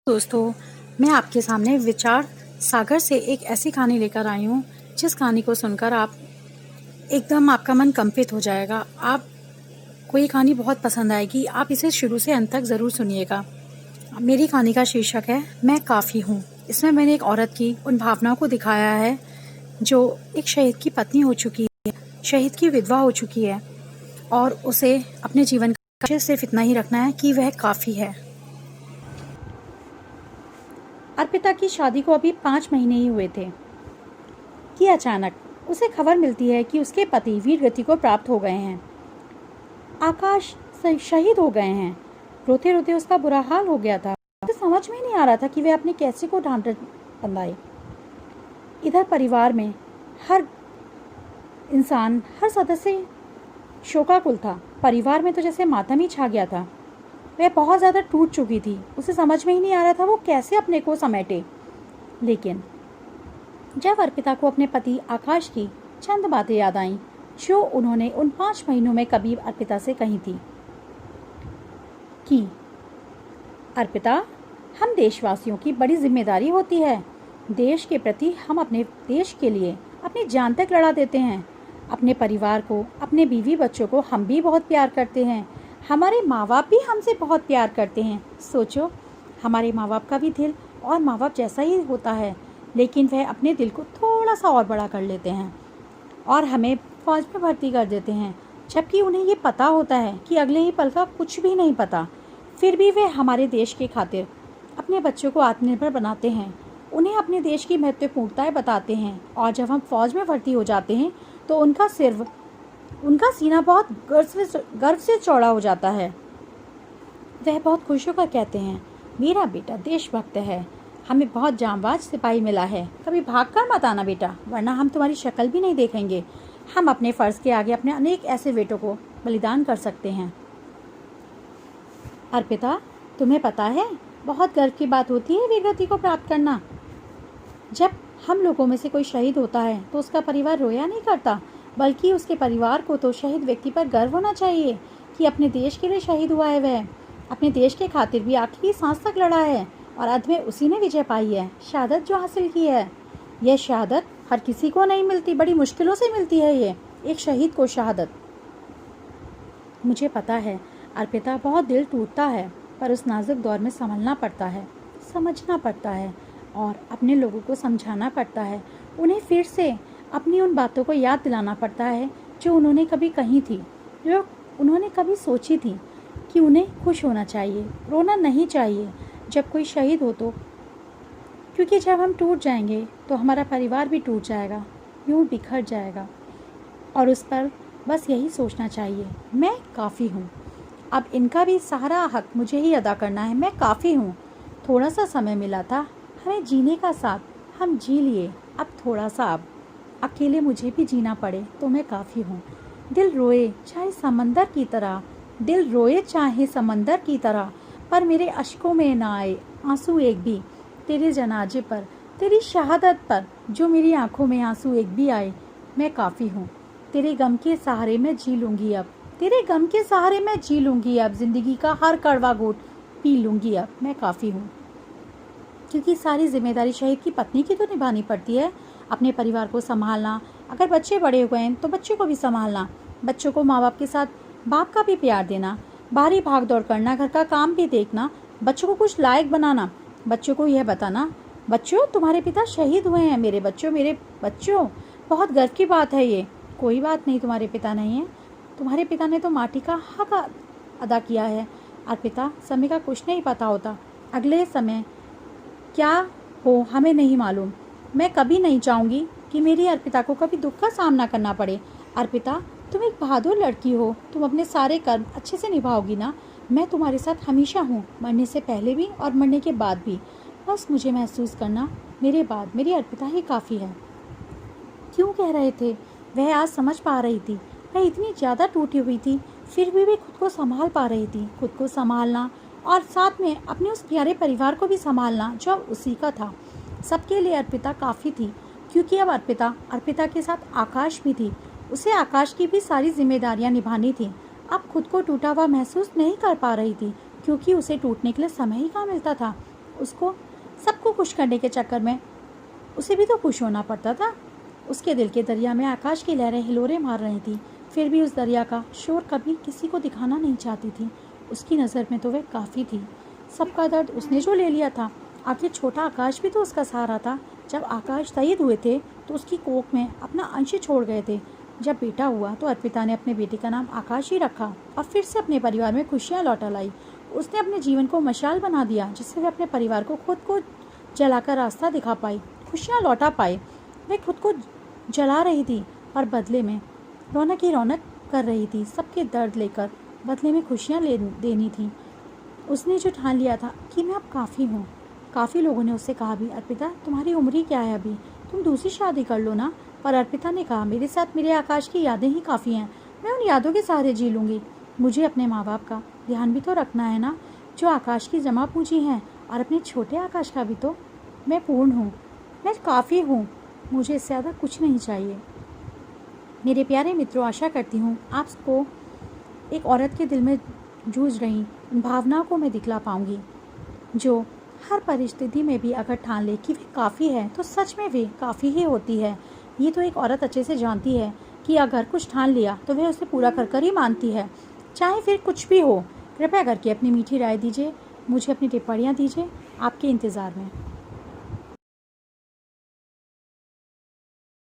दोस्तों, मैं आपके सामने विचार सागर से एक ऐसी कहानी लेकर आई हूँ जिस कहानी को सुनकर आप एकदम आपका मन कंपित हो जाएगा। आपको ये कहानी बहुत पसंद आएगी। आप इसे शुरू से अंत तक ज़रूर सुनिएगा। मेरी कहानी का शीर्षक है मैं काफ़ी हूँ। इसमें मैंने एक औरत की उन भावनाओं को दिखाया है जो एक शहीद की पत्नी हो चुकी है, शहीद की विधवा हो चुकी है और उसे अपने जीवन का लक्ष्य सिर्फ इतना ही रखना है कि वह काफ़ी है। अर्पिता की शादी को अभी 5 महीने ही हुए थे कि अचानक उसे खबर मिलती है कि उसके पति वीर गति को प्राप्त हो गए हैं। आकाश शहीद हो गए हैं। रोते रोते उसका बुरा हाल हो गया था। उसे समझ में नहीं आ रहा था कि वह अपने कैसे को ढांढ बंधाए। इधर परिवार में हर इंसान, हर सदस्य शोकाकुल था। परिवार में तो जैसे मातम ही छा गया था। वह बहुत ज़्यादा टूट चुकी थी। उसे समझ में ही नहीं आ रहा था वो कैसे अपने को समेटे। लेकिन जब अर्पिता को अपने पति आकाश की चंद बातें याद आईं जो उन्होंने उन 5 महीनों में कभी अर्पिता से कही थी कि अर्पिता, हम देशवासियों की बड़ी जिम्मेदारी होती है। देश के प्रति हम अपने देश के लिए अपनी जान तक लड़ा देते हैं। अपने परिवार को, अपने बीवी बच्चों को हम भी बहुत प्यार करते हैं। हमारे माँ बाप भी हमसे बहुत प्यार करते हैं। सोचो, हमारे माँ बाप का भी दिल और माँ बाप जैसा ही होता है, लेकिन वह अपने दिल को थोड़ा सा और बड़ा कर लेते हैं और हमें फौज में भर्ती कर देते हैं, जबकि उन्हें ये पता होता है कि अगले ही पल का कुछ भी नहीं पता। फिर भी वे हमारे देश के खातिर अपने बच्चों को आत्मनिर्भर बनाते हैं, उन्हें अपने देश की महत्वपूर्णताएं बताते हैं। और जब हम फौज में भर्ती हो जाते हैं तो उनका सीना बहुत गर्व से चौड़ा हो जाता है। वह बहुत खुश होकर कहते हैं, मेरा बेटा देशभक्त है, हमें बहुत जांबाज सिपाही मिला है। कभी भागकर मत आना बेटा, वरना हम तुम्हारी शक्ल भी नहीं देखेंगे। हम अपने फर्ज के आगे अपने अनेक ऐसे बेटों को बलिदान कर सकते हैं। अर्पिता, तुम्हें पता है, बहुत गर्व की बात होती है वीरगति को प्राप्त करना। जब हम लोगों में से कोई शहीद होता है तो उसका परिवार रोया नहीं करता, बल्कि उसके परिवार को तो शहीद व्यक्ति पर गर्व होना चाहिए कि अपने देश के लिए शहीद हुआ है। वह अपने देश के खातिर भी आखिरी सांस तक लड़ा है और अंत में उसी ने विजय पाई है, शहादत जो हासिल की है। यह शहादत हर किसी को नहीं मिलती, बड़ी मुश्किलों से मिलती है ये एक शहीद को शहादत। मुझे पता है अर्पिता, बहुत दिल टूटता है, पर उस नाजुक दौर में संभलना पड़ता है, समझना पड़ता है और अपने लोगों को समझाना पड़ता है। उन्हें फिर से अपनी उन बातों को याद दिलाना पड़ता है जो उन्होंने कभी कही थी, जो उन्होंने कभी सोची थी कि उन्हें खुश होना चाहिए, रोना नहीं चाहिए जब कोई शहीद हो तो, क्योंकि जब हम टूट जाएंगे तो हमारा परिवार भी टूट जाएगा, यूँ बिखर जाएगा। और उस पर बस यही सोचना चाहिए, मैं काफ़ी हूँ। अब इनका भी सारा हक मुझे ही अदा करना है। मैं काफ़ी हूँ। थोड़ा सा समय मिला था हमें जीने का, साथ हम जी लिए, अब थोड़ा सा अब अकेले मुझे भी जीना पड़े तो मैं काफ़ी हूँ। दिल रोए चाहे समंदर की तरह, दिल रोए चाहे समंदर की तरह, पर मेरे अश्कों में ना आए आंसू एक भी। तेरे जनाजे पर, तेरी शहादत पर जो मेरी आंखों में आंसू एक भी आए, मैं काफ़ी हूँ। तेरे गम के सहारे मैं जी लूँगी अब, तेरे गम के सहारे मैं जी लूँगी अब, जिंदगी का हर कड़वा घूंट पी लूँगी अब, मैं काफ़ी हूँ। क्योंकि सारी जिम्मेदारी शहीद की पत्नी की तो निभानी पड़ती है, अपने परिवार को संभालना, अगर बच्चे बड़े हो गए हैं तो बच्चों को भी संभालना, बच्चों को माँ बाप के साथ बाप का भी प्यार देना, बाहरी भाग दौड़ करना, घर का काम भी देखना, बच्चों को कुछ लायक बनाना, बच्चों को यह बताना, बच्चों तुम्हारे पिता शहीद हुए हैं, मेरे बच्चों बहुत गर्व की बात है ये। कोई बात नहीं, तुम्हारे पिता नहीं है, तुम्हारे पिता ने तो माटी का हक अदा किया है। अर्पिता, समय का कुछ नहीं पता होता, अगले समय क्या हो हमें नहीं मालूम। मैं कभी नहीं चाहूँगी कि मेरी अर्पिता को कभी दुख का सामना करना पड़े। अर्पिता, तुम एक बहादुर लड़की हो, तुम अपने सारे कर्म अच्छे से निभाओगी ना। मैं तुम्हारे साथ हमेशा हूँ, मरने से पहले भी और मरने के बाद भी। बस मुझे महसूस करना, मेरे बाद मेरी अर्पिता ही काफ़ी है। क्यों कह रहे थे? वह आज समझ पा रही थी। वह इतनी ज़्यादा टूटी हुई थी, फिर भी खुद को संभाल पा रही थी। खुद को संभालना और साथ में अपने उस प्यारे परिवार को भी संभालना जो अब उसी का था। सबके लिए अर्पिता काफ़ी थी, क्योंकि अब अर्पिता के साथ आकाश भी थी। उसे आकाश की भी सारी जिम्मेदारियां निभानी थी। अब खुद को टूटा हुआ महसूस नहीं कर पा रही थी, क्योंकि उसे टूटने के लिए समय ही कहाँ मिलता था। उसको सबको खुश करने के चक्कर में उसे भी तो खुश होना पड़ता था। उसके दिल के दरिया में आकाश की लहरें हिलोरे मार रही थी, फिर भी उस दरिया का शोर कभी किसी को दिखाना नहीं चाहती थी। उसकी नज़र में तो वह काफ़ी थी। सबका दर्द उसने जो ले लिया था। आखिर छोटा आकाश भी तो उसका सहारा था। जब आकाश शहीद हुए थे तो उसकी कोख में अपना अंश छोड़ गए थे। जब बेटा हुआ तो अर्पिता ने अपने बेटे का नाम आकाश ही रखा और फिर से अपने परिवार में खुशियाँ लौटा लाई। उसने अपने जीवन को मशाल बना दिया, जिससे वह अपने परिवार को खुद को जलाकर रास्ता दिखा पाई, खुशियाँ लौटा पाए। वह खुद को जला रही थी और बदले में रौनक ही रौनक कर रही थी। सबके दर्द लेकर बदले में खुशियाँ देनी थी। उसने जो ठान लिया था कि मैं अब काफ़ी हूँ। काफ़ी लोगों ने उससे कहा भी, अर्पिता तुम्हारी उम्र ही क्या है अभी, तुम दूसरी शादी कर लो ना। पर अर्पिता ने कहा, मेरे साथ मेरे आकाश की यादें ही काफ़ी हैं, मैं उन यादों के सहारे जी लूँगी। मुझे अपने माँ बाप का ध्यान भी तो रखना है ना, जो आकाश की जमा पूंजी हैं, और अपने छोटे आकाश का भी तो। मैं पूर्ण हूँ, मैं काफ़ी हूँ, मुझे इससे ज़्यादा कुछ नहीं चाहिए। मेरे प्यारे मित्रों, आशा करती हूँ आपको एक औरत के दिल में जूझ रही उन भावनाओं को मैं दिखला पाऊँगी, जो हर परिस्थिति में भी अगर ठान ले कि वे काफ़ी है तो सच में वे काफ़ी ही होती है। ये तो एक औरत अच्छे से जानती है कि अगर कुछ ठान लिया तो वह उसे पूरा कर कर ही मानती है, चाहे फिर कुछ भी हो। कृपया करके अपनी मीठी राय दीजिए, मुझे अपनी टिप्पणियाँ दीजिए, आपके इंतज़ार में।